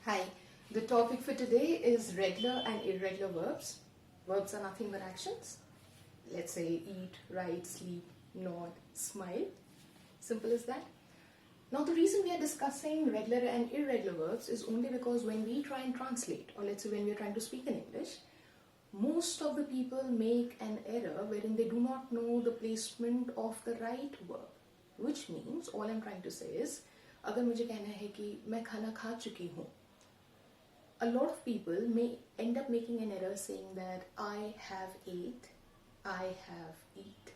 Hi, the topic for today is regular and irregular verbs. Verbs are nothing but actions. Let's say eat, write, sleep, nod, smile. Simple as that. Now the reason we are discussing regular and irregular verbs is only because when we try and translate, or let's say when we are trying to speak in English, most of the people make an error wherein they do not know the placement of the right verb. Which means, all I'm trying to say is, अगर मुझे कहना है कि मैं खाना खा चुकी हूँ, a lot of people may end up making an error saying that I have ate, I have eat.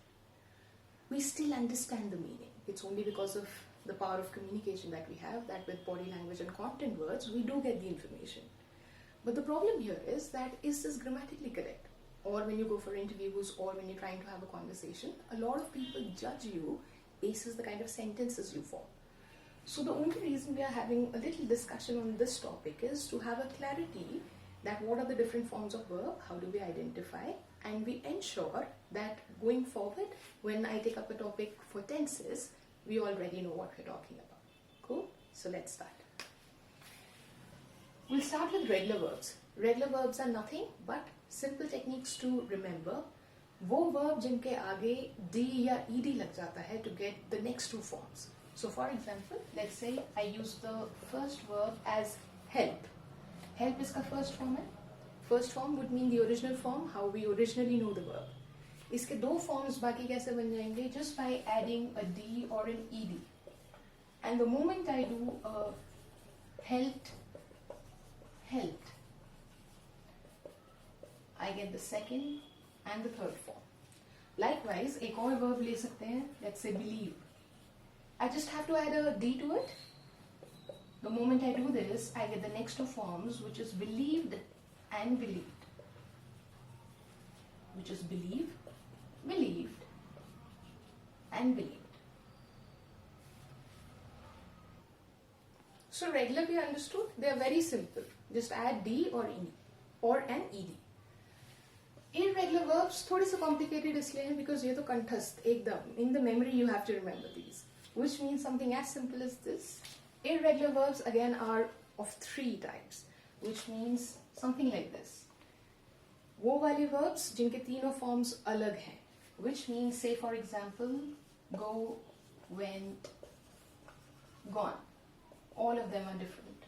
We still understand the meaning. It's only because of the power of communication that we have that with body language and content words, we do get the information. But the problem here is that is this grammatically correct? Or when you go for interviews or when you're trying to have a conversation, a lot of people judge you basis the kind of sentences you form. So the only reason we are having a little discussion on this topic is to have a clarity that what are the different forms of verb, how do we identify, and we ensure that going forward, when I take up a topic for tenses, we already know what we're talking about. Cool? So let's start. We'll start with regular verbs. Regular verbs are nothing but simple techniques to remember. वो verb जिनके आगे D या ED लग जाता है to get the next two forms. So for example, let's say I use the first verb as help. Help is the first form. First form would mean the original form, how we originally know the verb. इसके दो forms बाकी कैसे बन जाएंगे? Just by adding a D or an ED. And the moment I do a helped, I get the second and the third form. Likewise, एक और verb ले सकते हैं. Let's say believe. I just have to add a D to it. The moment I do this, I get the next two forms, which is believed and believed. Which is believe, believed, and believed. So regular we understood, they are very simple. Just add D or E or an ED. Irregular verbs थोड़े से complicated इसलिए हैं because ये तो कंठस्थ एकदम in the memory you have to remember these. Which means something as simple as this. Irregular verbs again are of three types, which means something like this. वो वाले verbs जिनके तीनों forms अलग हैं, which means say for example, go, went, gone. All of them are different.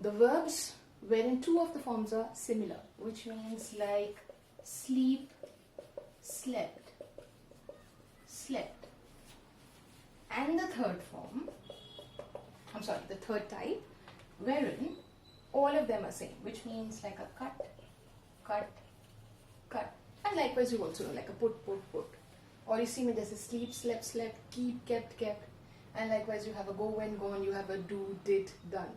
The verbs wherein two of the forms are similar, which means like sleep, slept, slept. And the third form, the third type, wherein all of them are same, which means like a cut, cut, cut. And likewise you also know like a put, put, put. Or you see me there's a sleep, slept, slept, keep, kept, kept. And likewise you have a go, went, gone, you have a do, did, done.